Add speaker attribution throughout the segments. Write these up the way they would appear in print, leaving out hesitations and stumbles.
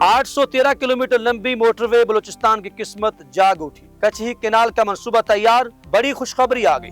Speaker 1: 813 kilometre लंबी motorway Balochistan की किस्मत जाग उठी। कचही केनाल का मंसूबा तैयार, बड़ी खुशखबरी आ गई।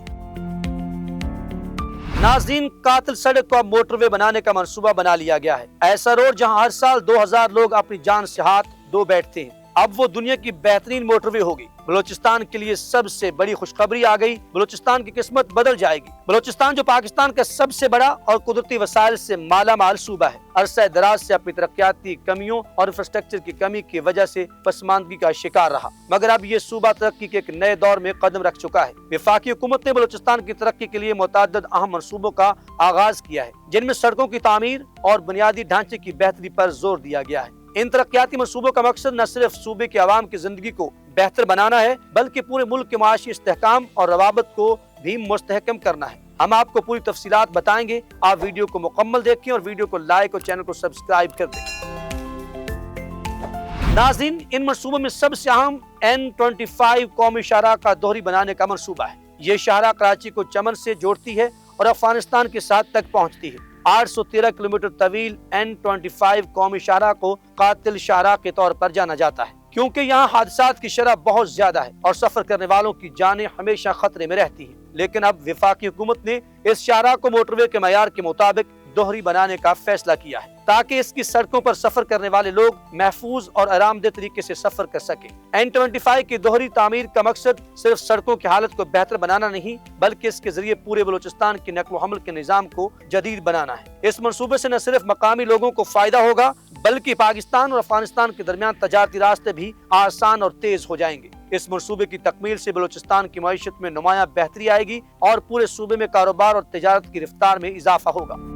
Speaker 1: नाज़रीन, कातिल सड़क को अब मोटरवे बनाने का मंसूबा बना लिया गया है। ऐसा रोड जहां हर साल 2000 लोग अपनी जान से हाथ धो बैठते हैं, अब वो दुनिया की बेहतरीन मोटरवे होगी। बलूचिस्तान के लिए सबसे बड़ी खुशखबरी आ गई। बलूचिस्तान की किस्मत बदल जाएगी। बलूचिस्तान जो पाकिस्तान का सबसे बड़ा और कुदरती वसाइल से माला माल सूबा है, अरसा दराज से अपनी तरक्याती कमियों और इंफ्रास्ट्रक्चर की कमी की वजह से पसमानदगी का शिकार रहा, मगर अब ये सूबा तरक्की के एक नए दौर में कदम रख चुका है। वफाकी हुकूमत ने बलूचिस्तान की तरक्की के लिए मुतअद्दिद अहम मंसूबों का आगाज किया है, जिनमें सड़कों की तामीर और बुनियादी ढांचे की बेहतरी पर जोर दिया गया है। इन तरक्याती मंसूबों का मकसद न सिर्फ सूबे के अवाम की जिंदगी को बेहतर बनाना है, बल्कि पूरे मुल्क के माशी इस्तेहकाम और रवाबत को भी मुस्तहकम करना है। हम आपको पूरी तफसीलात बताएंगे। आप वीडियो को मुकम्मल देखें और वीडियो को लाइक और चैनल को सब्सक्राइब कर दें। नाज़रीन, इन मंसूबों में सबसे अहम N25 कौमी शाहराह का दोहरी बनाने का मंसूबा है। ये शाहराह कराची को चमन से जोड़ती है और अफगानिस्तान के साथ तक पहुँचती है। 813 किलोमीटर तवील N25 कौमी शाहराह को कातिल शाहराह के तौर पर जाना जाता है, क्योंकि यहाँ हादसात की शरह बहुत ज्यादा है और सफर करने वालों की जानें हमेशा खतरे में रहती हैं। लेकिन अब वफाकी हुकूमत ने इस शाहराह को मोटरवे के मयार के मुताबिक दोहरी बनाने का फैसला किया है, ताकि इसकी सड़कों पर सफर करने वाले लोग महफूज और आरामदेह तरीके से सफर कर सके। N25 की दोहरी तामीर का मकसद सिर्फ सड़कों की हालत को बेहतर बनाना नहीं, बल्कि इसके जरिए पूरे बलूचिस्तान के नक्ल हमल के निजाम को जदीद बनाना है। इस मंसूबे से न सिर्फ मकामी लोगों को फायदा होगा, बल्कि पाकिस्तान और अफगानिस्तान के दरमियान तजारती रास्ते भी आसान और तेज हो जाएंगे। इस मंसूबे की तकमील से बलूचिस्तान की मईशत में नुमाया बेहतरी आएगी और पूरे सूबे में कारोबार और तिजारत की रफ्तार में इजाफा होगा।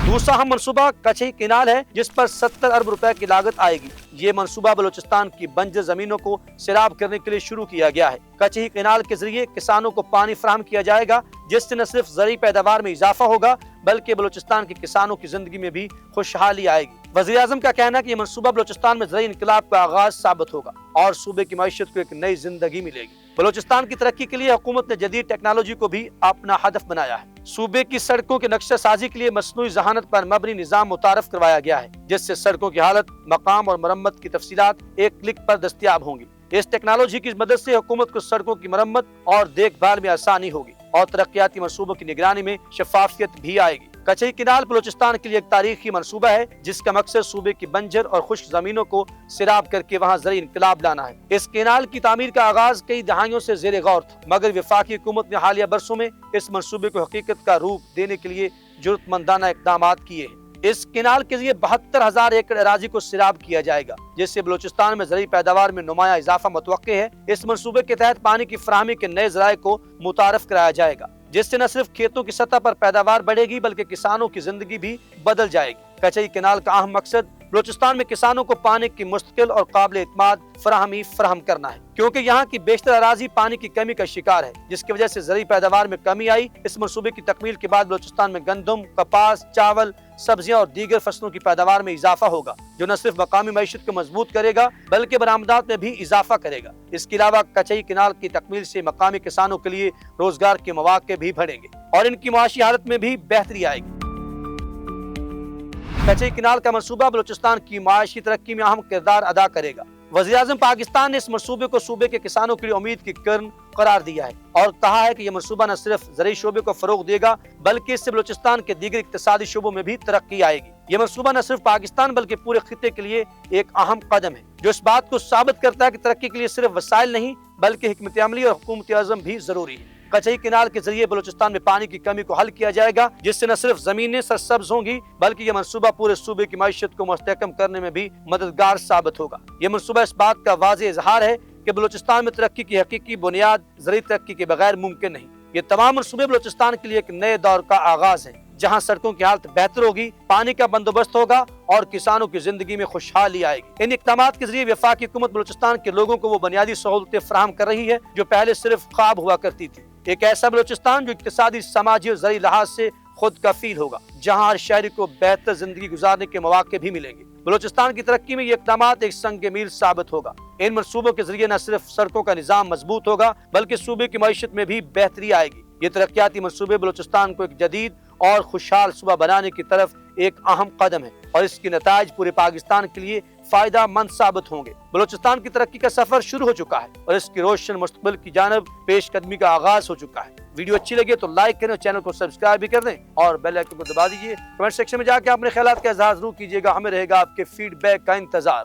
Speaker 1: दूसरा अहम मंसूबा कचही केनाल है, जिस पर 70 अरब रुपए की लागत आएगी। ये मंसूबा बलूचिस्तान की बंजर जमीनों को सैराब करने के लिए शुरू किया गया है। कचही केनाल के जरिए किसानों को पानी फराहम किया जाएगा, जिससे न सिर्फ ज़रूरी पैदावार में इजाफा होगा, बल्कि बलूचिस्तान के किसानों की जिंदगी में भी खुशहाली आएगी। वज़ीर आज़म का कहना है कि ये मंसूबा बलूचिस्तान में ज़रूरी इनकलाब का आगाज साबित होगा और सूबे की मईशत को एक नई जिंदगी मिलेगी। बलूचिस्तान की तरक्की के लिए हुकूमत ने जदीद टेक्नोलॉजी को भी अपना हदफ बनाया है। सूबे की सड़कों के नक्शा साजी के लिए मसनूई जहानत पर मबनी निजाम मुतारफ करवाया गया है, जिससे सड़कों की हालत, मकाम और मरम्मत की तफसीलात एक क्लिक पर दस्तयाब होंगी। इस टेक्नोलॉजी की मदद से हुकूमत को सड़कों की मरम्मत और देखभाल में आसानी होगी और तरक्याती मंसूबों की निगरानी में शफाफियत भी आएगी। कचही केनाल बलूचिस्तान के लिए एक तारीखी मंसूबा है, जिसका मकसद सूबे की बंजर और खुश्क जमीनों को सैराब करके वहाँ ज़रूरी इनकलाब लाना है। इस केनाल की तामीर का आगाज कई दहाइयों से ज़ेर गौर था, मगर वफाकी हुकूमत ने हालिया बरसों में इस मंसूबे को हकीकत का रूप देने के लिए जुर्रतमंदाना इक़दामात किए हैं। इस केनाल के जरिए 72,000 एकड़ अराजी को सैराब किया जाएगा, जिससे बलूचिस्तान में ज़रूरी पैदावार में नुमाया इजाफा मुतवक्के है। इस मंसूबे के तहत पानी की फराहमी के नए ज़राए को मुतारफ कराया जाएगा, जिससे न सिर्फ खेतों की सतह पर पैदावार बढ़ेगी, बल्कि किसानों की जिंदगी भी बदल जाएगी। कचही केनाल का अहम मकसद बलूचिस्तान में किसानों को पानी की मुस्तकिल और काबिल एतमाद फराहमी फराहम करना है, क्योंकि यहाँ की बेशतर अराजी पानी की कमी का शिकार है, जिसकी वजह से ज़रूरी पैदावार में कमी आई। इस मंसूबे की तकमील के बाद बलूचिस्तान में गंदम, कपास, चावल, सब्जियां और दीगर फसलों की पैदावार में इजाफा होगा, जो न सिर्फ मकामी मईशत को मजबूत करेगा, बल्कि बरामदात में भी इजाफा करेगा। इसके अलावा कचही केनाल की तकमील से मकामी किसानों के लिए रोजगार के मौके भी बढ़ेंगे और इनकी माशी हालत में भी बेहतरी आएगी। कचही केनाल का मंसूबा बलूचिस्तान की माशी तरक्की में अहम किरदार अदा करेगा। वज़ीर आज़म पाकिस्तान ने इस मंसूबे को सूबे के किसानों के लिए उम्मीद की किरण करार दिया है और कहा है कि यह मंसूबा न सिर्फ ज़रूरी शोबे को फरोग देगा, बल्कि इससे बलूचिस्तान के दीगर इक़्तिसादी शोबों में भी तरक्की आएगी। यह मंसूबा न सिर्फ पाकिस्तान बल्कि पूरे खित्ते के लिए एक अहम कदम है, जो इस बात को साबित करता है कि तरक्की के लिए सिर्फ वसाइल नहीं, बल्कि हिकमत अमली और हुकूमत आज़म भी जरूरी है। कचही केनाल के जरिए बलूचिस्तान में पानी की कमी को हल किया जाएगा, जिससे न सिर्फ जमीनें सरसब्ज होंगी, बल्कि यह मंसूबा पूरे सूबे की मईशत को मुस्तहकम करने में भी मददगार साबित होगा। यह मंसूबा इस बात का वाज़ेह इजहार है कि बलूचिस्तान में तरक्की की हकीकी बुनियाद ज़रूरी तरक्की के बगैर मुमकिन नहीं। ये तमाम मंसूबे बलूचिस्तान के लिए एक नए दौर का आगाज है, जहाँ सड़कों की हालत बेहतर होगी, पानी का बंदोबस्त होगा और किसानों की जिंदगी में खुशहाली आएगी। इन इक़दामात के जरिए वफाकी हुकूमत बलूचिस्तान के लोगों को वो बुनियादी सहूलतें फराहम कर रही है जो पहले सिर्फ ख्वाब हुआ करती थी। एक ऐसा बलूचिस्तान जो इक़्तिसादी, समाजी और ज़रूरी लिहाज से खुद कफील होगा, जहाँ हर शहरी को बेहतर जिंदगी गुजारने के मौके भी मिलेंगे। बलूचिस्तान की तरक्की में ये इक़दामात एक संग मील साबित होगा। इन मंसूबों के जरिए न सिर्फ सड़कों का निजाम मजबूत होगा, बल्कि सूबे की मईशत में भी बेहतरी आएगी। ये तरक्याती मंसूबे बलूचिस्तान को एक जदीद اور خوشحال صبح بنانے کی طرف ایک اہم قدم ہے اور اس کے نتائج پورے پاکستان کے لیے فائدہ مند ثابت ہوں گے۔ بلوچستان کی ترقی کا سفر شروع ہو چکا ہے اور اس کی روشن مستقبل کی جانب پیش قدمی کا آغاز ہو چکا ہے۔ ویڈیو اچھی لگے تو لائک کریں اور چینل کو سبسکرائب بھی کر دیں اور بیل آئیکن کو دبا دیجیے۔ کمنٹ سیکشن میں جا کے اپنے خیالات کا اظہار ضرور کیجیے گا، ہمیں رہے گا آپ کے فیڈ بیک کا انتظار۔